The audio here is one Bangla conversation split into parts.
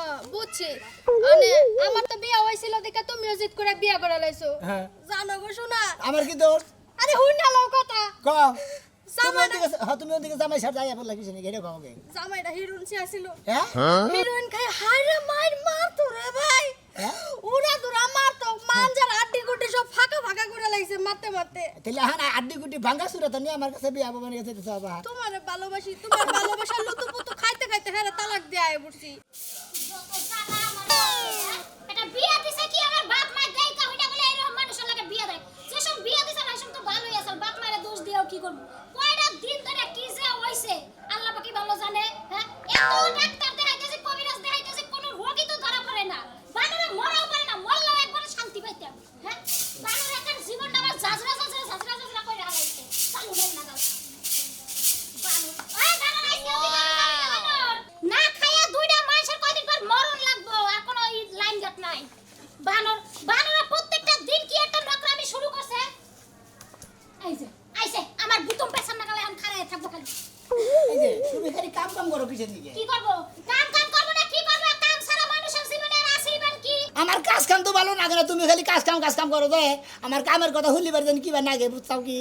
হ্যাঁ বুঝছি মানে আমার তো বিয়ে হইছিল দেখে তুমি জিদ করে বিয়ে করে লাইছো হ্যাঁ জানো গো শোনা আমার কি দোষ আরে হুই না লও কথা ক জামাই তুমি ওদিকে জামাই সাথে যাইয়া বললা কিছু নেই ঘেরে খাওগে জামাইটা হিরোইন ছিল হ্যাঁ হিরোইন খাই হায়রে মার মার তো রে ভাই হ্যাঁ উড়া দুরা মার তো মানজার আড্ডি গুটি সব ফাঁকা ফাঁকা করে লাইছে মারতে মারতে তাহলে হ্যাঁ আড্ডি গুটি ভাঙা সুরা তো নিয়ে আমার কাছে বিয়া বাবার কাছে দিতে হবে তোমারে ভালোবাসি তোমার ভালোবাসা লুতু পুতু খাইতে খাইতে হ্যাঁ তালাক দিয়ে আয় পড়ছি এটা বিয়া দিছে কি আমার বাপ মা দেই কা হইনা বলে এরকম মানুষের লাগে বিয়া দেয় যেসব বিয়া দিছে না সেসব তো ভালোই আছে বাপ মায়ের দোষ দিও কি করব কয়টা দিন ধরে কি যে হইছে আল্লাহ পাকি ভালো জানে হ্যাঁ এত ডাক্তার দেখাইতেছে কবিরাজ দেখাইতেছে কোনো রোগী তো ধরা পড়ে না বানরে মরাও পারে না মরলেও একবার শান্তি পাইতাম হ্যাঁ বানরে একটা জীবনটা আমার জাজরা কইরা হালাইছে চালু দেন না দাও বানর ওই বানর আইছে না খায়া দুইটা মাসের কয়দিন পর মরণ লাগবো আর কোনো লাইন গাট নাই বানর প্রত্যেকটা দিন কি একটা নকরামি শুরু করছে আইছে আমার বুতম পেছন না গেলে আমি খাড়ায় থাকবো খালি এই যে তুমি খালি কাম করো কিসের দিকে কি করব কাম করব না কি করব কাম ছাড়া মানুষের জীবনে আর আসিবেন কি আমার কাজ কাম তো ভালো লাগে না তুমি খালি কাজ কাম করো দে আমার কামের কথা হইলি বার জানি কি বা নাগে বুঝছাও কি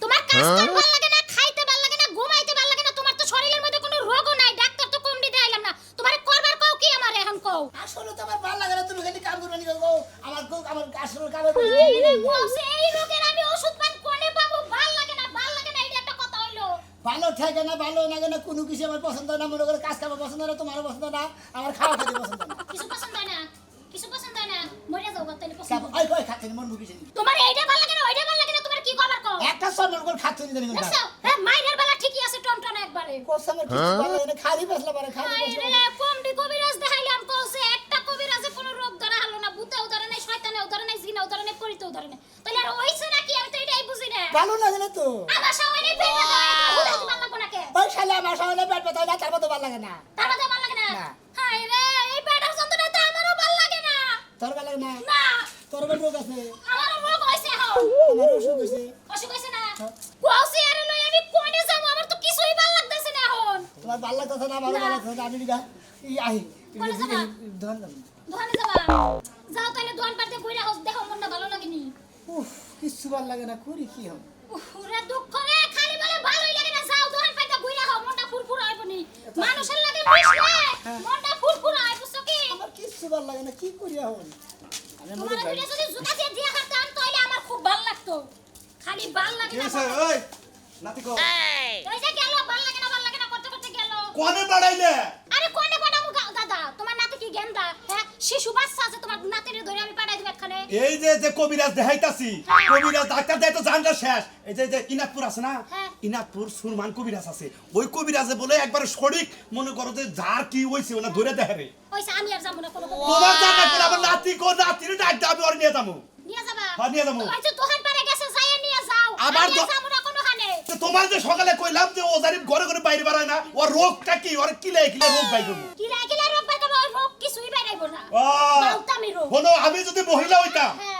তোমার কাজ করতে ভালো লাগে না খাইতে ভালো লাগে না ঘুমাইতে ভালো লাগে না তোমার তো শরীরের মধ্যে কোনো রোগও নাই ডাক্তার তো কম দিতে আইলাম না তোমার করবার কও কি আমার এখন কও আসলে তো আমার ভালো লাগে না তুমি খালি কাম করবে নি গো আমার আসলে কামের এই বলছে এই রোগের আমি ওষুধ পান কোনে পাবো ভাল লাগে না এটা একটা কথা হইলো ভালো থাকে না ভালো লাগে না কোনো কিছু আমার পছন্দ না মনে করে কাজ কাম পছন্দ না তোমারও পছন্দ না আমার খাওয়া খেতে পছন্দ না কিছু পছন্দ হয় না মরে যাও তাহলে পছন্দ ওই কই খাচ্ছে মন মুখি তোমার এইটা ভালো লাগে না ওইটা ভালো লাগে না তোমার কি করবার কও একটা সন্ন্যাস করে খাচ্ছে নি জানি না দেখছো মাইরের বেলা ঠিকই আছে টমটনা একবারে কোসামের কিছু ভালো লাগে না খালি বসলা পারে খালি বসলা আরে কমডি কবিরাজ দেখাইলাম কইছে একটা কবিরাজে কোনো রোগ ধরা হলো না ভূতেও ধরে নাই শয়তানেও ধরে নাই জিনেও ধরে নাই পরিতেও ধরে নাই তাহলে আর হইছে নাকি আমি তো এটাই বুঝি না ভালো লাগে না তো আমার সামনে পেট ব্যথা হুদাই ভালো লাগবে নাকি ওই শালা আমার সামনে পেট ব্যথা না তার মতো ভালো লাগে না তার মধ্যে ভালো লাগে না না। হায় রে এই পেটের যন্ত্রণা তো আমারও ভালো লাগে না তোর ভালো লাগে না না তোর বের রোগ আছে আমারও রোগ হইছে হাও আমার অসুখ হইছে অসুখ হইছে না কোসি আরে লই আমি কোনে যাব আমার তো কিছুই ভালো লাগতেছে না এখন তোমার ভালো লাগতেছে না ভালো লাগতেছে আমি দিগা ই আই কোনে যাবা? ধন দাম দোকানে যাবা যাও তাহলে দোকান পাড়তে ঘুরে হোস দেখো মনটা ভালো লাগেনি উফ কিছু ভালো লাগে না করি কি হবে ওরে দুঃখ রে খালি বলে ভালোই লাগে না যাও দোকান পাড়তে ঘুরে হও মনটা ফুরফুর হইব নি মানুষের লাগে মিশলে মনটা ফুরফুর হয় বুঝছো কি আমার কিছু ভালো লাগে না কি করি এখন আমি মরে তোমার যাই ভিডিও যদি জুতা দিয়ে দিয়া হাঁটতাম তাহলে আমার খুব ভালো লাগতো খালি ভালো লাগে না কেসে ওই নাতি কো ওই যে গেল ভালো লাগে না করতে করতে গেল কোনে বাড়াইলে আরে কোনে পাঠাবো দাদা তোমার নাতি কি গেন্দা হ্যাঁ শিশু বাচ্চা আছে তোমার নাতিরে ধরে আমি পাঠাই দিব একখানে এই যে কবিরাজ দেখাইতাছি কবিরাজ ডাক্তার দেয় তো জানটা শেষ এই যে ইনাতপুর আছে না হ্যাঁ। ইনাতপুর সুরমান কবিরাজ আছে ওই কবিরাজে বলে একবার সঠিক মনে করো যে যার কি হইছে ওনা ধরে দেখে রে ওইসা আমি আর যাবো না কোনো তোমার জানা কি আমার নাতি কো নাতিরে ডাক দাবি ওর নিয়ে যাবো নিয়ে যাবা হ্যাঁ, নিয়ে যাবো। ওই যে দোকান পাড়ে গেছে যাইয়ে নিয়ে যাও আবার আমি আর যাবো না কোনো হানে তো তোমার যে সকালে কইলাম যে ও জানি ঘরে ঘরে বাইরে বাড়ায় না ওর রোগটা কি ওর কিলে রোগ বাই করবো কিলা রোগ পাই করবো ওই রোগ কিছুই বাইরাইবো না ও বাউতামি রোগ হলো আমি যদি মহিলা হইতাম হ্যাঁ।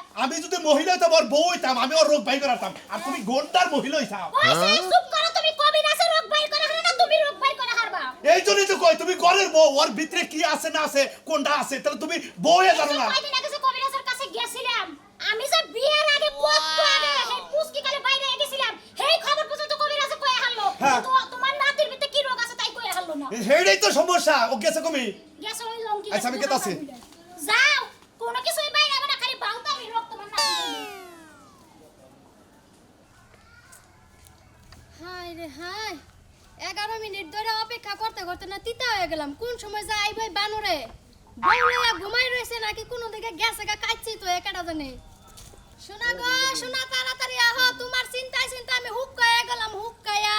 ওর বউ হইতাম আমি ওর রোগ বাই করাতাম আর তুমি ঘন্টার মহিলা হইতাম ওই সে চুপ করো তুমি কবিরাজের রোগ বাইর করে হারবে না তুমি রোগ বাইর করে হারবা এই জন্যই তো কই তুমি ঘরের বউ ওর ভিতরে কি আছে না আছে কোনটা আছে তাহলে তুমি বউয়ে জানো না কয়দিন আগে যে কবিরাজের কাছে গেছিলাম আমি যে বিয়ের আগে কত আগে সেই পুষ্কি কালে বাইরে গেছিলাম সেই খবর পর্যন্ত কবিরাজে কয়ে হারলো হ্যাঁ। তো তোমার নাতির ভিতরে কি রোগ আছে তাই কয়ে হারলো না সেইটাই তো সমস্যা ও গেছে কমি গেছে ওই লঙ্কি আচ্ছা, আমি গেছে, কেতাছি? যাও কোনো কিছুই বাইরে হবে না খালি বাউতামি রোগ তোমার নাতির হায় রে হায় 11 মিনিট ধরে অপেক্ষা করতে করতে না তিতা হয়ে গেলাম কোন সময় যে আইব বানরে বউলা ঘুমাই রইছে নাকি কোন দিকে গেছে গা কাচ্ছি তো একাটা জানে শোনা গো শোনা তাড়াতাড়ি আহো তোমার চিন্তায় আমি হুক্কায়া গেলাম হুক্কায়া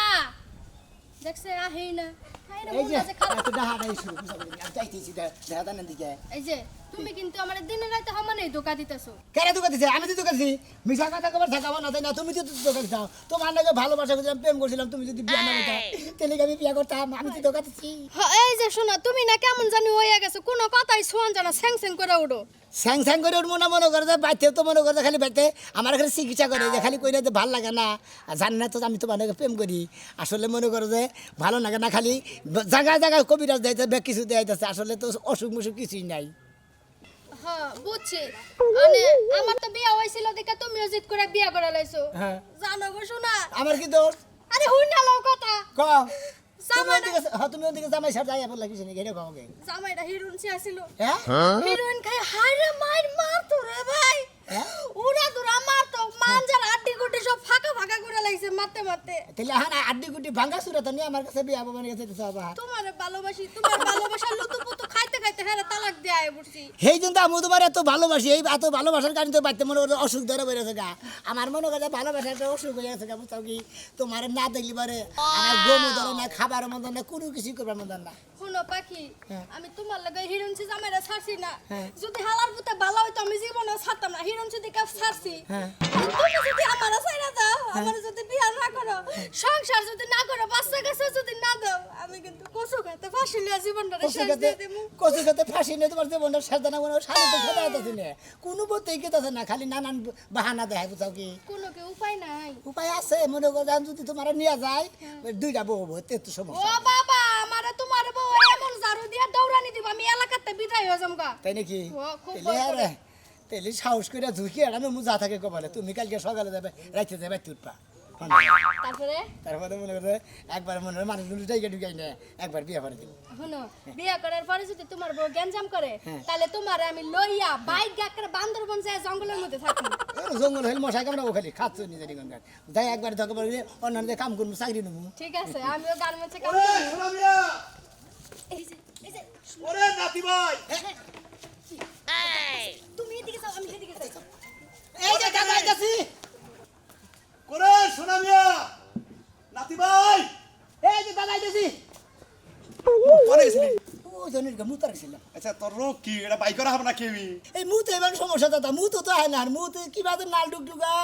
দেখছে আহেই না হায় রে এই যে মনটা যে খারাপ এত ডাহাডাই শুরু আমি যাইতেছি দেখাদানের দিকে এই যে তুমি কিন্তু আমার দিনে রাতে সমানে ধোকা দিতেছো কেন দোকান দিছে আমি তো দোকান দিছি মিশা কথা কবার থাকাবো না তাই না তুমি তো দোকান দাও তোমার লাগে ভালোবাসা করছিলাম প্রেম করছিলাম তুমি যদি বিয়া না করতা তাহলে কি আমি বিয়া করতাম আমি তো দোকান দিছি এই যে শোনো তুমি না কেমন জানি হইয়া গেছো কোনো কথাই শোন জানা স্যাং স্যাং করে উঠো স্যাং স্যাং করে উঠবো না মনে করে যে বাইতে তো মনে করে যে খালি বাইতে আমার খালি চিকিৎসা করে যে খালি কইলে যে ভালো লাগে না আর জানি না তো আমি তো মানে প্রেম করি আসলে মনে করে যে ভালো লাগে না খালি জায়গায় জায়গায় কবিরাজ দেয় ব্যাগ কিছু দেয় আসলে তো অসুখ মুসুখ কিছুই নাই হ্যাঁ বুঝছি মানে আমার তো বিয়া হইছিল দেখে তুমিও জিদ করে বিয়া করে লাইছো হ্যাঁ। জানো গো শোনা আমার কি দোষ আরে হুই না লও কথা ক তুমি জামাই ওদিকে তুমি ওদিকে জামাই সাথে যাই বললা কিছু নেই ঘেরে কবে জামাইটা হিরোইন ছিল হ্যাঁ হিরোইন খাই হায় রে মার মারতো রে ভাই হ্যাঁ? উড়া দুরা মারতো মানজার আড্ডি গুটি সব ফাঁকা ফাঁকা করে লাইছে মারতে মারতে তাহলে হ্যাঁ আড্ডি গুটি ভাঙ্গা সুরে তো নিয়ে আমার কাছে বিয়া বাবা নিয়ে যেতে চাও বাবা তোমার ভালোবাসি তোমার ভালোবাসা লুতু পুতু খাইতে খাইতে হ্যাঁ তালাক দিয়ে আয় পড়ছি সেই জন্য আমি তোমার এত ভালোবাসি এই এত ভালোবাসার কারণে তো বাড়িতে মনে করে অসুখ ধরে বেড়েছে গা আমার মনে করে ভালোবাসার একটা অসুখ হয়ে গেছে গা বুঝতাম কি তোমার না দেখলি পারে আমার গমও ধরে না খাবার মতন না কোনো কিছুই করবার মতন না শুনো পাখি হ্যাঁ। আমি তোমার লাগে হিরোইনছি জামাইরা ছাড়ছি না হ্যাঁ। যদি হালার পুতে ভালো হইতো আমি জীবনে ছাড়তাম না হিরোইনছি দিকে ছাড়ছি হ্যাঁ। তুমি যদি আমার ছাইরা দাও আমার যদি বিয়া না করো সংসার যদি না করো বাচ্চা কাছে যদি না দাও আমি কিন্তু কচু খাইতে ফাঁসি লিয়া জীবনটা শেষ দিয়ে দেবো কচু খেতে ফাঁসি নিয়ে তোমার জীবনটা সাজা না কোনো সাজা তো খেতে আসতেছি না কোনো বলতেই খেতেছে না খালি নানান বাহানা দেয় বুঝাও কি কোনো কি উপায় নাই উপায় আছে মনে করো যদি তোমার নিয়ে যায় দুইটা বউ হবো তো ও সমস্যা বাবা আমারে তোমার বউ এমন ঝাড়ু দিয়া দৌড়ানি দিব আমি এলাকাতে বিদায় হয়ে যামগা তাই নাকি ও, খুব তাইলে ভয় আর করে। তাইলে সাহস করে ঝুঁকি আর আমি যা থাকে কপালে তুমি কালকে সকালে যাবে রাইতে যাবে তুটপা তারপরে তারপরে মনে করে একবার মনে হয় মানুষ ঢুকাই ঢুকাই না একবার বিয়ে করে দিল শোনো বিয়া করার পরে যদি তোমার বউ গ্যাঞ্জাম করে হ্যাঁ। তাহলে তোমার আমি লইয়া বাইক গাকরে বান্দরবন যায় জঙ্গলের মধ্যে থাকি জঙ্গল হইলে মশাই কামড়াবো খালি খাচ্ছ নিজে নিগনকার যাই একবার ধকে পড়ে অন্যান্য কাম করবো চাকরি নেবো ঠিক আছে আমিও গার্মেন্টসে কাম ওরে করি সোনামিয়া এই যে ওরে নাতি ভাই তুমি এদিকে যাও আমি এদিকে যাই এই যে দাদা আইতাছি ওরে সোনামিয়া নাতি ভাই এই যে দাদা আইতাছি পরে গেছিলি ও জনের মুতার ছিল আচ্ছা তোর রোগ কি এটা বাই করা হবে না কেউই এই মুতে এবার সমস্যা দাদা মুতো তো হয় না আর মুতে কি বাদে নাল ডুকডুকা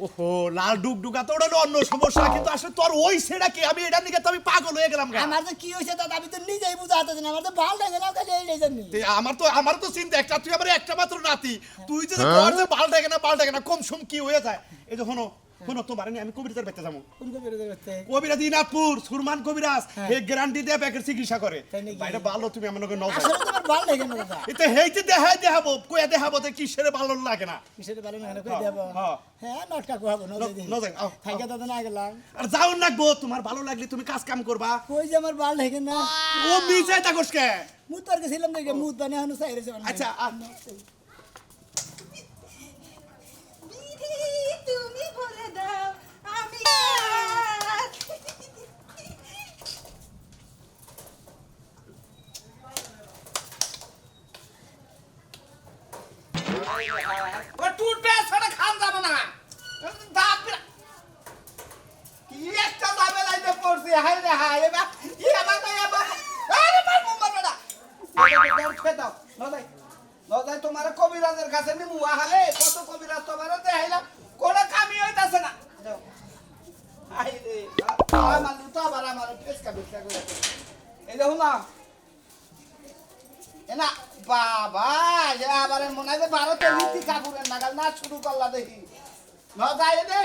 ওহো লাল ডুগডুগা তো ওটা হলো অন্য সমস্যা কিন্তু আসলে তোর ওই সেটা কি আমি এটা নিয়ে তো আমি পাগল হয়ে গেলাম গা আমার তো কি হয়েছে দাদা আমি তো নিজেই বুঝাতে না আমার তো ভালো লাগে না খালি এই জন্য তে আমার তো চিন্তা একটা তুই আমার একটা মাত্র নাতি তুই যদি তোর যে পাল্টাকে না কম সম কি হয়ে যায় এই যে শোনো তোমার নিয়ে আমি কবিরাজের বাড়িতে যাবো কোন কবিরাজ করতে কবিরাজ দিনাজপুর সুরমান কবিরাজ হ্যাঁ। হে গ্যারান্টি দিয়ে ব্যাকের চিকিৎসা করে তাই নাকি? বাইরে ভালো তুমি আমার নগে নজর আসলে তোমার ভালো লাগে না দাদা এতে হেইতে দেখাবো কইয়া দেখাবো যে কিসের ভালো লাগে না কিসের ভালো না কই দেব হ্যাঁ। হ্যাঁ নটকা কোহাবো নজর, আও, থাইকা দাদা না গেলাম আর যাও লাগবো তোমার ভালো লাগলে তুমি কাজ কাম করবা কই যে আমার ভালো লাগে না ও মিজাই থাকস কে মুত পার গেছিলাম দেখে মুত বানে হানু সাইরেছে আচ্ছা তুমি বলে দাও আমি ও টুটবে সেটা খান যাবে না দাঁত কি একটা যাবে লাইতে পড়ছি হাই রে হাই এবার কি আমার না এবার আরে মার মুম্বার বেটা খেয়ে দাও নদাই তোমার কবিরাজের কাছে নিমু আহালে কত কবিরাজ তোমার দেখাইলাম কোনো কামই হইতাছে না যাও হাই রে আমার তো আবার আমার ফেসকা ফেসকা করে এই দেখো না এনা বাবা এ আবার মনে হয় ভারতে রীতি কাপুরের নাগাল না শুরু করলা দেখি ন যাই রে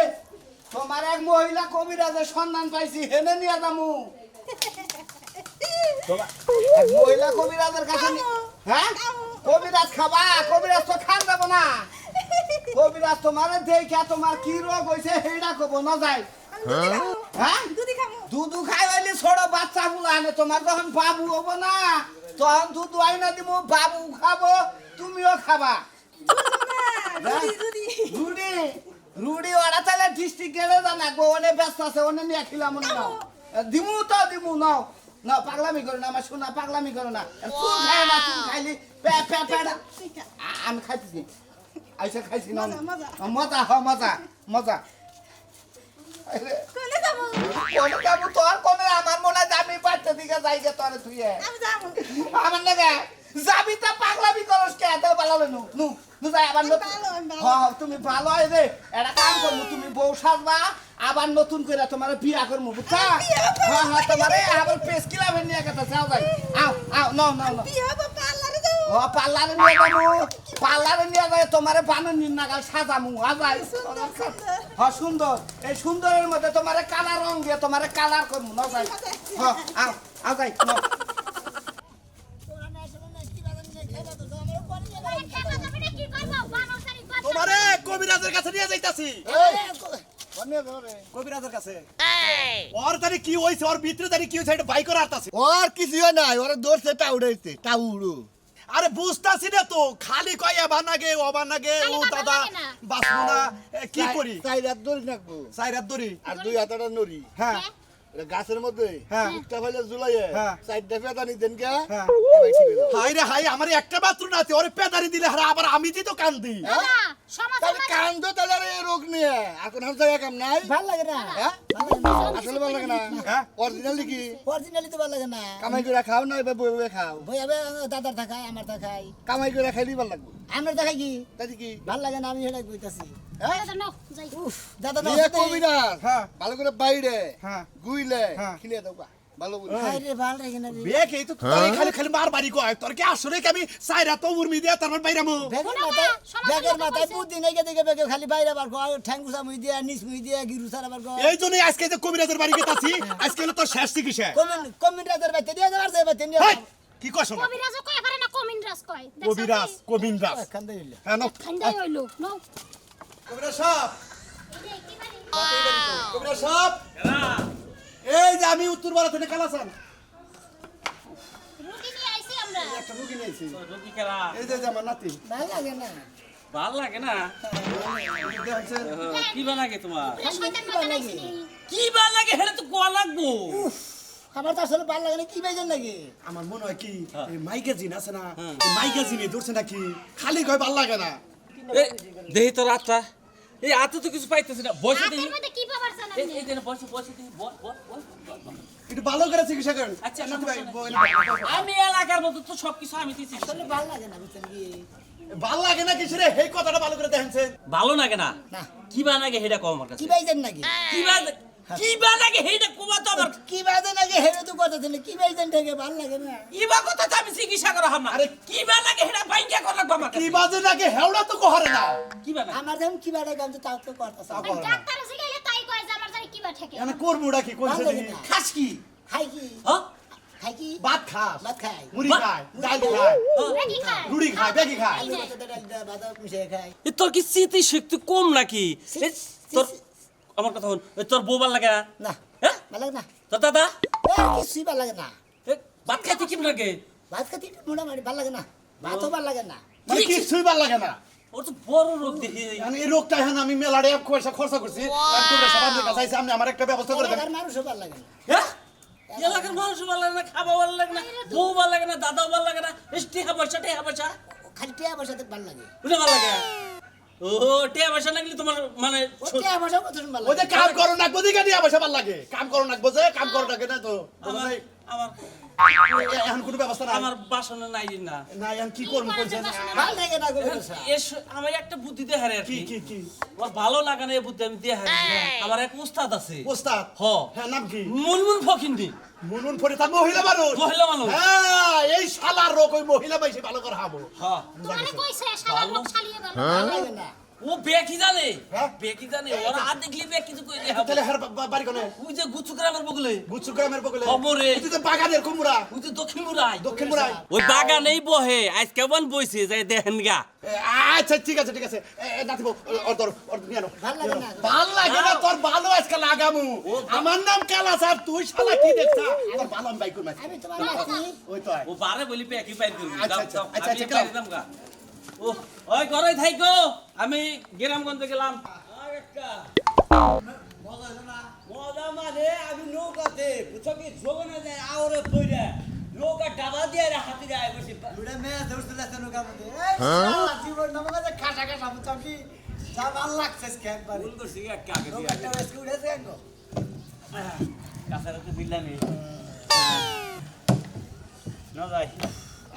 তোমার এক মহিলা কবিরাজের সন্ধান পাইছি হেনে নিয়ে যামু এক মহিলা কবিরাজের কাছে হ্যাঁ কবিরাজ খাবা কবিরাজ তো খান যাব না কবিরাজ তোমার দেখা তোমার কি রোগ হয়েছে সেইটা কব ন যায় হ্যাঁ দুধু খাই হইলে ছোট বাচ্চা গুলো আনে তোমার যখন বাবু হবো না তখন দুধ আইনা দিব বাবু খাবো তুমিও খাবা রুডি রুডি ওরা তাহলে ডিস্ট্রিক্ট গেলে জানা গো অনেক ব্যস্ত আছে অনেক নিয়ে খিলাম মনে নাও দিমু নাও না পাগলামি করো না আমার শোনা পাগলামি করো না তুই খাই না তুই খাইলি আমি খাইতেছি আইসা খাইছি না মজা মজা কোনে যাবো তোর কোনে আমার মনে হয় আমি বাড়তে দিকে যাই গে তোরে তুই আমার নাকি যাবি তা পাগলামি করস কে এত ভালো নু নু নু যাই আবার তুমি ভালো হয় রে এটা কাম করবো তুমি বউ সাজবা আবার নতুন করে তোমার বিয়া করবো বুঝছা হ্যাঁ তোমার আবার পেস কিলাবেন নিয়ে কথা চাও যাই আও নাও বিয়া বাবা পার্লারে যাও ও পার্লারে নিয়ে যাবো পার্লারে নিয়ে যাই তোমারে বানানি নাগাল সাজামু আজাই হ্যাঁ সুন্দর এই সুন্দরের মধ্যে তোমারে কালার রং দিয়ে তোমারে কালার করবো না যাই হ্যাঁ আজাই খেপা যাবে না, কি করবো? বানর সারি বাচ্চা। তোমারে কবিরাজের কাছে নিয়ে যাইতাছি কবিরাজের কাছে ওর তারি কি হইছে ওর ভিতরে তারি কি হইছে এটা বাই করে আরতাছে ওর কিছুই নাই ওরা দৌড়ছে টাউড়াইতে টাউড়ু আরে বুঝতাছি না তো খালি কয় এবার নাগে ওবার নাগে ও খালি দাদা বাবা লাগে না। বাঁচবো না কি করি চাই রাত দৌড়ি নাকবো চাই রাত ধরি আর দুই হাতাটা নড়ি হ্যাঁ এটা গাছের মধ্যে হ্যাঁ। মুখটা ফেলে জুলাইয়ে হ্যাঁ। চারটা পেতা নিতেন কে হ্যাঁ। এবার ঠিক হয়ে যাবে। হাই রে হাই আমার একটা মাত্র নাতি ওরে পেদারি দিলে হারা আবার আমি দিই তো কান্দি দাদা, সমাজের তাহলে মাঝে- কান্দ তাহলে আর এই রোগ নিয়ে আর কোন জায়গা কাম নাই ভাল লাগে না হ্যাঁ আসলে ভালো লাগে না হ্যাঁ? অরিজিনাল কি অরিজিনালি তো ভাল লাগে না কামাই করে খাও না এবার বই বই খাও ভাই আবে দাদার দেখাই আমার দেখাই কামাই করে খাইলে ভালো লাগবে আমার দেখাই কি তাই কি ভাল লাগে না আমি সেটা কইতাছি দাদা, নাও, যাই। উফ দাদা না বিয়ে কবিরাজ হ্যাঁ। ভালো করে বাইরে হ্যাঁ। গুইলে হ্যাঁ। খিলিয়ে দাও গা। ভালো করে খাই রে ভাল লাগে না রে বেক এই তো তোর খালি খালি মার বাড়ি কয় তোর কি আসলে কি আমি চাই রাত উর্মি দিয়া তারপর বাইরামু ব্যাগের শোনো মাথায় না, সমাজের ব্যাগের লোকে মাথায় কইছে। বুদ্ধি নাই দেখে ব্যাগে খালি বাইরে বার কর ঠ্যাঙ্গুসা মুই দিয়া নিস মুই দিয়া গিরু সারা বার কর এই জন্যই আজকে যে কবিরাজের বাড়ি গেতাছি আজকে হলো তোর শেষ চিকিৎসা কমিন রাতের বাইতে দিয়ে যাবার যাবে তেনি হেই, কি কস না কবিরাজও কয় পারে না, কমিনরাজ কয়। দেখছো কবিরাজ কি? কবিনরাজ খান দিলে হ্যাঁ নাও। ঠান্ডাই হইলো, নাও। কবিরাজ সাহেব এই যে, কি বাড়ি? কবিরাজ সাহেব এই যে আমি উত্তর ভারত থেকে কালাসান রুগী নিয়ে আইছি আমরা। একটা রুগী নিয়েছি রুগী খেলা এই যে আমার নাতি ভাল লাগে না ভাল লাগে না দেখছেন কি ভাল লাগে তোমার পুরা শয়তান মাথা নাইছি নি। কি ভাল লাগে হেলে তো কোয়া লাগবো আমার তো আসলে ভাল লাগে না কি বাইজন লাগে আমার মনে হয় কি এই মাইগাজিন আছে না এই মাইগাজিনে ধরছে নাকি খালি কয় ভাল লাগে না দেহি তোর আত্মা এই আত্মা তো কিছু পাইতেছি না বসে হাতের দেখি মধ্যে কি পাবার চান এই আপনি? এই দেন বসে বসে দেখি বস বস বস বস, বস। একটু ভালো করে চিকিৎসা করেন আচ্ছা, নাতি ভাই সমস্যা আমি এলাকার মতো তো সবকিছু আমি দিছি আসলে ভাল লাগে না বুঝছেন কি ভাল লাগে না কিছু রে এই কথাটা ভালো করে দেখেন ভালো লাগে না না কি বা লাগে হেডা কম আমার কাছে কি বাইজন নাকি কি বা লাগে হেডা কোবা তো আমার কি বাইজন নাকি হেরে তো কথা দিলে কি বাইজন থেকে ভাল লাগে না ইবা কথা তো আমি চিকিৎসা করা হাম না আরে কি বা লাগে হেডা বাইকা করা লাগবো আমার কি কাছে বাজে লাগে হেওড়া তো কহরে না কি বা লাগে আমার যেমন কি বাড়ে গাম তো তাও তো করতেছে আর ডাক্তার জিগাইলে তাই কয় যে আমার জানি কি বা ঠেকে। এখানে করবুড়া কি কইছে ভাল লাগে দেখি না। খাস কি খাই কি হ্যাঁ খাই কি ভাত খাস ভাত খাই মুড়ি খায় ডাল খায় রুগী খায়। রুড়ি খায় বেগি খায় আলু ভাতে ডাল দা ভাত মিশিয়ে খাই এ তোর কি স্মৃতি শক্তি কম নাকি এ, তোর আমার কথা হল তোর বউ ভাল লাগে না না হ্যাঁ ভাল লাগে না তোর দাদা কিছুই ভাল লাগে না এ, ভাত খাইতে কি লাগে ভাত খাতে মোটামুটি ভাল লাগে না ভাতও ভাল লাগে না মানে কিছুই ভাল লাগে না ওর তো বড় রোগ দেখি মানে এই রোগটা এখন আমি মেলাড়ে পয়সা খরচা করছি তোমরা সব আপনার কাছে আইছে, আপনি আমার একটা ব্যবস্থা করে দেন এলাকার মানুষও ভাল লাগে না হ্যাঁ এলাকার মানুষ ভালো লাগে না খাওয়া ভালো লাগে না বউ ভালো লাগে না দাদাও ভালো লাগে না টেহা পয়সা খালি টিয়া পয়সাতে ভাল লাগে ওটা ভালো লাগে ও টেহা পয়সা লাগলে তোমার মানে ও টিয়া পয়সা কত ভাল ওই যে লাগে কাম করো না বদিকে নিয়ে বসে ভাল লাগে কাম করো না বসে কাম করো না কেন তো আমার আমার এখন কোনো ব্যবস্থা নাই আমার বাসনে নাই না না এখন কি করবো বলছেন ভাল লাগে না গো পয়সা আমার একটা বুদ্ধি দেখারে আর কি কি কি কি আমার ভালো লাগে না এই বুদ্ধি আমি দেখারে আমার এক উস্তাদ আছে ওস্তাদ হ হ্যাঁ নাম কি মুনমুন ফকিন্দি মুনমুন ফরি তার মহিলা মানুষ মহিলা মানুষ হ্যাঁ এই শালার রোগ ওই মহিলা বেশি ভালো করে হাবো হ্যাঁ তোমারে কইছে শালা লোক ছালিয়ে ভালো। ভাল লাগে না ও বেকি জানে হ্যাঁ? বেকি জানে ওরা হাত দেখলি বেকি কিছু কই দেখাবো তাহলে হার বাড়ি কোনে ওই যে গুচ্ছু গ্রামের বগলে গুচ্ছু গ্রামের বগলে খবরে। তুই তো বাগানের কুমড়া ওই যে দক্ষিণ মুরাই দক্ষিণ মুরাই ওই বাগানেই বহে আজকে বন বইছে যাই দেখেন গা আচ্ছা ঠিক আছে নাতিব ওর নিয়ে আনো ভাল লাগে না ভাল লাগে না তোর ভালো আজকে লাগামু আমার নাম কালা সাহেব তুই শালা কি দেখছা তোর ভালো আমি বাইকুর মাছ আমি তোমার নাতি ওই তো আয়। ও বারে বলি পেকি পাই দিবি আচ্ছা, আচ্ছা, আচ্ছা, আচ্ছা, আমি পাইলাম গা ও ওই ঘরে থাইকো আমি গ্রামগঞ্জে গেলাম মজা মানে আমি নৌকাতে বুঝছো কি যোগনে যায় আওরে পইরা নৌকা ডাবা দিয়ে হাতি যায় বসে দুটা মেয়ে ধরছিল একটা নৌকার মধ্যে জীবন নামে যে খাসা খাসা বুঝতাম কি যা ভাল লাগছে একবার ভুল করছি একটা আগে দিয়ে নৌকাটা আজকে উড়েছে একদম কাছারাতে বিল্লানি না যাই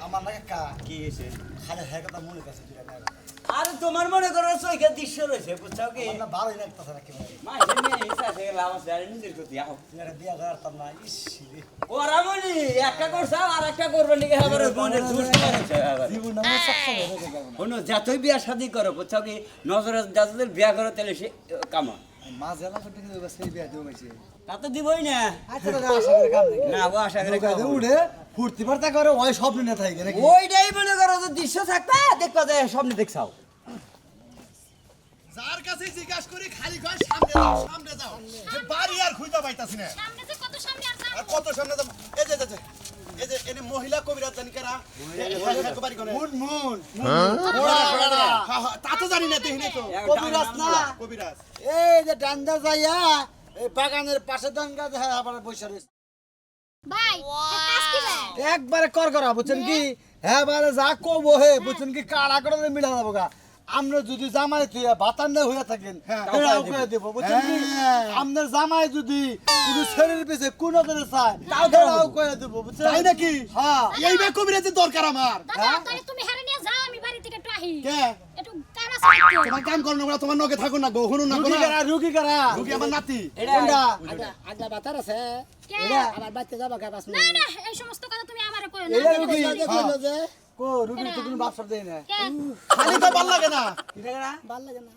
আমার লাগে কা কি হয়েছে খালি হ্যাঁ কথা মনে কাছে দুটা মেয়ে আরে তোমার মনে করো চোখের দৃশ্য রয়েছে বুঝছো কি আমার না ভালোই লাগতেছে না কেমন মাঝে মেয়ে হিসা থেকে লাভ আছে আর নিজের প্রতি আও মেয়েরা বিয়া করতাম না ইস রে। ওরা মনি একটা করছাও আর একটা করবে নাকি আবার মনের দুষ্ট আছে আবার শোনো যতই বিয়া শাদি করো বুঝছো কি নজরে যাদের বিয়া করো তাহলে সে কামা তা তো দিবই না না ও আশা করে কাম হবে। ফুর্তি ফার্তা করে ওই স্বপ্ন না থাকে নাকি ওইটাই মনে করো যে দৃশ্য থাকবে দেখবা যে স্বপ্নে দেখছাও যার কাছে জিজ্ঞাসা করি খালি কয় সামনে যাও যে বাড়ি আর খুঁজে পাইতাছি না সামনে যে কত সামনে আর আর কত সামনে যাবো এই যে এনে মহিলা কবিরাজ জানি কারা বাড়ি করে মুন তা তো জানি না দেখিনি তো কবিরাজ না কবিরাজ এই যে ডান্ডা যাইয়া এই বাগানের পাশে দাঙ্গা যায় আবার বসে রয়েছে ভাই কাজ কি ভাই একবারে কর করা বুঝছেন কি হ্যাঁ বারে যা কবো হে বুঝছেন কি কাড়া করে মিলা যাবো গা আমরা যদি জামাই তুই বাতান না হয়ে থাকেন তাও করে দেব বুঝছেন কি আমাদের জামাই যদি কোনো ছেলের পিছে কোন ধরে চায় তাও করে দেব বুঝছেন তাই নাকি হ্যাঁ এই বে কবিরাজের দরকার আমার দাদা তাহলে তুমি হারে নিয়ে যাও আমি বাড়ি থেকে একটু আহি কে একটু কারা সাইতে তোমার কাম করো না তোমার নগে থাকো না গো হনু না রুগী কারা রুগী আমার নাতি কোনটা আগলা বাতার আছে কে আমার বাচ্চা যাবা কা পাস না না এই সমস্ত কথা তুমি আমারে কইও এটা না রুগী কইলো যে কো রুগী তো কোনো বাপসার দেয় না কে খালি তো ভাল লাগে না কি টাকা না ভাল লাগে না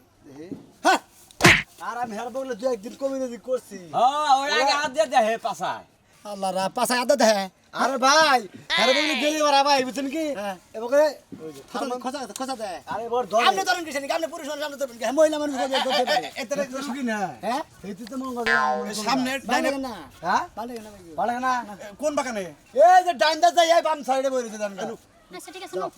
আর আমি হের বলে দু একদিন কবিরাজি করছি হ্যাঁ ওর আগে হাত দিয়ে দেয় পাছায় আল্লাহ রা পাছা আদা দে আরে ভাই হের বলে দেরি ওরা ভাই বুঝছেন কি এবারে খোঁজা দে আরে বড় ধর আপনি ধরেন কিসেন আপনি পুরুষ মানুষ আপনি ধরেন কি মহিলা মানুষ ধরতে পারে এত সুখী না হ্যাঁ এইতে তো মঙ্গল সামনে ভাল লাগে না হ্যাঁ ভাল লাগে না ভাই ভালো লাগে না কোন বাগানে এই যে ডাইন্দা যাই এই বাম সাইডে বইছে জান আচ্ছা ঠিক আছে নাও।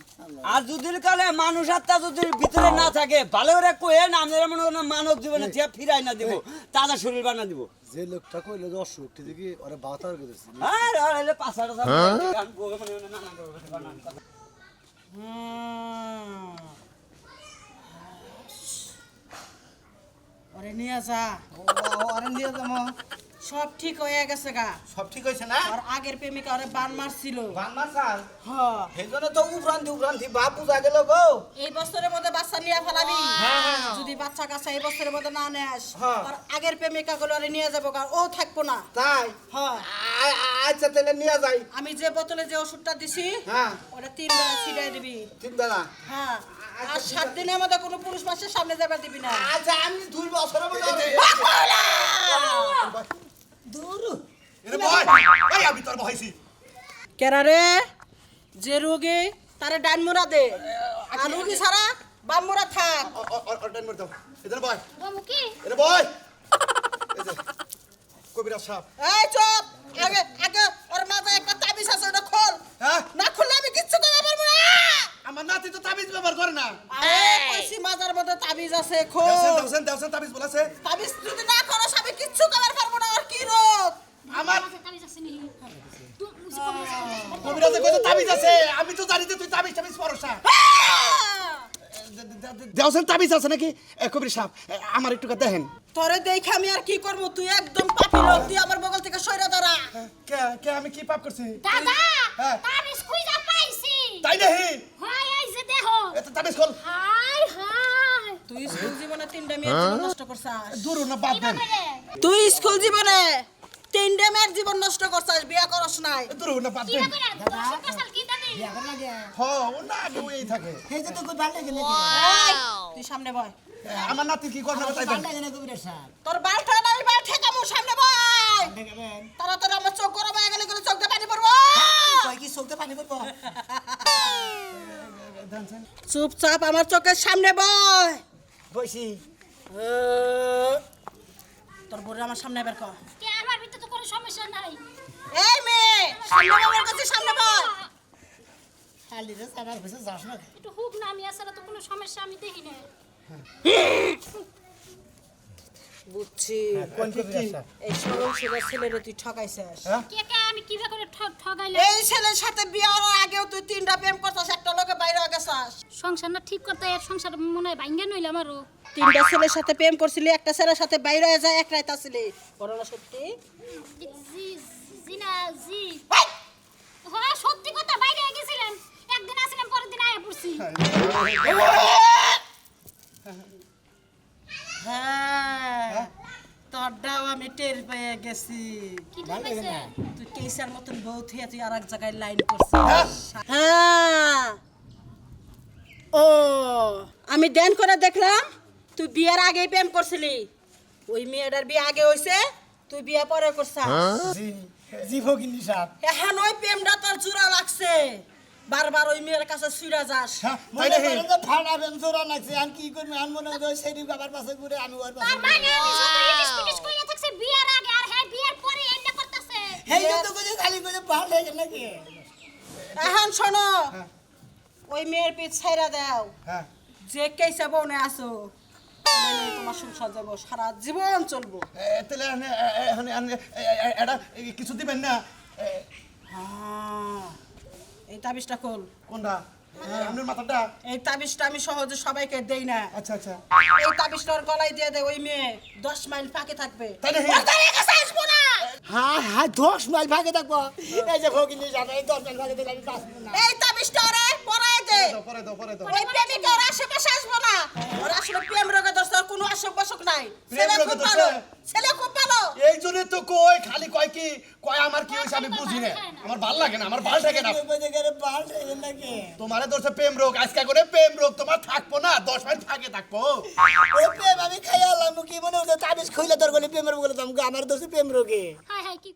আর যদি কালে মানুষ আত্মা যদি ভিতরে না থাকে ভালো করে কয়ে না আমরা মনে করেন মানব জীবনে যে ফিরাই না দিব তাজা শরীর বানা দিব যে লোকটা কইলো যে অসুখ ঠিক কি ওরে বাতার করেছে আর হলে পাছাটা গান বগে মানে নানা করে ওরে নিয়ে যা আরে নিয়ে যাবো সব ঠিক হয়ে গেছে গা সব ঠিক হইছে না আর আগের প্রেমিকা ওরে বান মারছিল বাংলা সাল হ্যাঁ সেইজন্য তো উফরান্তি বাপ বুঝা গেল গো এই বছরের মধ্যে বাচ্চা নিয়ে ফেলাবি যদি বাচ্চা কাছে এই বছরের মধ্যে না নেস হ্যাঁ। আর আগের প্রেমিকা গুলো ওরে নিয়ে যাবো গা ও থাকবো না তাই হ্যাঁ আচ্ছা তাহলে নিয়ে যাই আমি যে বোতলে যে ওষুধটা দিছি হ্যাঁ ওটা 3 বেলা ছিটাই দিবি ঠিক দাদা হ্যাঁ আর 7 দিনের মধ্যে কোনো পুরুষ মানুষের সামনে যাবে দিবি না আচ্ছা আমি 2 বছরের মধ্যে এরে বয় ভাই আমি তোর বহাইছি কেরা রে যে রোগী তারে ডান মোড়া দে আর রোগী ছাড়া বাম মোড়া থাক অর্ডার মর দাও এদের বয় বাবু কি এরে বয় এই যে কবিরাজ সাহেব এই চুপ আগে আগে ওর মাথায় একটা তাবিজ আছে ওটা খোল হ্যাঁ না খুললে আমি কিচ্ছু করতে পারবো না আমার নাতি তো তাবিজ ব্যবহার করে না আরে কইছি মাথার মধ্যে তাবিজ আছে খোল দেওছেন তাবিজ বলাছে তাবিজ যদি না করো আমি কিচ্ছু করতে পারবো না আর কি রোগ আমার তাবিজ আছে নি কবিরাজে কইতে তাবিজ আছে আমি তো জানি যে তুই তাবিজ পরস না দেওছেন তাবিজ আছে নাকি কবির সাহেব আমার একটু দেখেন তোরে দেখে আমি আর কি করব তুই একদম পাপী লোক তুই আমার বগল থেকে সইরা দাঁড়া কে কে আমি কি পাপ করছি দাদা হ্যাঁ। তাবিজ কইরা পাইছি তাই নাহি হয় এই যে দেখো এত তাবিজ খোল হাই হাই তুই স্কুল জীবনে 3টা মেয়ের জীবন নষ্ট করছাস দূর না বাদ দেন তুই স্কুল জীবনে 3টা মেয়ের জীবন নষ্ট করছাস বিয়া করছ নাই দূর না বাদ কি দেন করে দর্শক কাছাল কি জানি হ্যাঁ ও না আগে ওই থাকে সেই তো কই ভাল লাগে না এই, তুই সামনে বয় আমার নাতি কি করবে তাই দেন ভাল লাগে না কবিরাজ সাহেব তোর বালটা নাই বাল ঠেকামু সামনে বয় দেখাবেন তাড়াতাড়ি আমার চোখ গরম হয়ে গেলে চোখ দিয়ে পানি পড়বো কই কি চলতে পানি পড়বো চুপচাপ আমার চোখের সামনে বয় বইছি তোর বউরে আমার সামনে বের কর কে আমার ভিতরে তো কোনো সমস্যা নাই এই মেয়ে সামনে বয় আমার কাছে সামনে বয় খালি রে আমার কাছে যাস না একটু হুক না আমি আসলে তো কোনো সমস্যা আমি দেখি না বুঝছি কোন কবিরাজ সাহেব এই সরল সরল ছেলেরে তুই ঠকাইছিস কে কে আমি কিভাবে করে ঠগাইলে এই ছেলের সাথে বিয়ে হওয়ার আগেও তুই 3টা প্রেম করছিস একটা লোকে বাইরে গেছাস সংসার না ঠিক করতে এর সংসার মনে হয় ভাঙ্গা নইলে আমারও 3টা ছেলের সাথে প্রেম করছিলি একটা ছেলের সাথে বাইরে হয়ে যায় এক রাত আসলি বড় না সত্যি জি জিনা জি হ্যাঁ সত্যি কথা বাইরে গেছিলাম একদিন আসলাম পরের দিন আয়া পড়ছি হ্যাঁ তোরটাও আমি টের পেয়ে গেছি কি ঠিক আছে তুই কেসার মতন বউ থিয়া তুই আর এক জায়গায় লাইন করছিস হ্যাঁ আমি দেন করে দেখলাম তুই বিয়ের আগেই প্রেম করছিলি ওই মেয়েটার বিয়ে আগে হইছে তুই বিয়ে পরে করছা জি জি ফকিনি সাহেব এখন ওই প্রেমটা তোর জোড়া লাগছে বারবার ওই মেয়ের কাছে ছুঁড়া যাস তাই মনে নাকি? করেন যে ফাড়া বেন জোড়া লাগছে আমি কি করবো আমি মনে হয় সেই বাবার পাশে ঘুরে আমি ওর পাশে তার মানে আমি যত ইটিস পিটিস কইরা থাকছে বিয়ার আগে আর হ্যাঁ বিয়ার পরে এন্ড করতেছে হেই তো কইছে খালি কইছে ভাল হয়ে গেল নাকি এখন শোনো ওই মেয়ের পিছ ছাইরা দাও হ্যাঁ যে কেসে বনে আসো তাহলে তোমার সংসার যাবো সারা জীবন চলবো তাহলে এটা কিছু দিবেন না এই তাবিজটা খোল কোনটা আপনার মাথাটা এই তাবিজটা আমি সহজে সবাইকে দেই না আচ্ছা আচ্ছা এই তাবিজটার গলায় দিয়ে দে ওই মেয়ে 10 মাইল ফাঁকে থাকবে তাই নাকি? ওর ধারে কাছে আসবো না হ্যাঁ হ্যাঁ 10 মাইল ভাগে থাকবো এই যে ফকিনি সাহেব এই 10 মাইল ভাগে দিলে আমি বাঁচবো না এই তাবিজটা ওরে পরাই দে পরে দাও পরে দাও ওই প্রেমিকা ওর আশেপাশে আসবো না ওর আসলে প্রেম রোগে দোষ কোনো অসুখ বসুখ নাই প্রেম ছেলে রোগে খুব দোষ ভালো নাই? ছেলে খুব ভালো এই জন্য তো কই খালি কয় কি কয় আমার কি হইছে আমি বুঝি না আমার ভাল লাগে না আমার ভাল থাকে না কইছে গেলে ভাল হয়ে গেল নাকি তোমারে ধরছে প্রেম রোগ আজকে করে প্রেম রোগ তোমার থাকবো না 10 মাইল ফাঁকে থাকবো ওই প্রেম আমি খাইয়া আলাম কি মনে হচ্ছে তাবিজ খুইলে তোর গলি প্রেমের বলে আমার দোষে প্রেম রোগে হায় হায় কি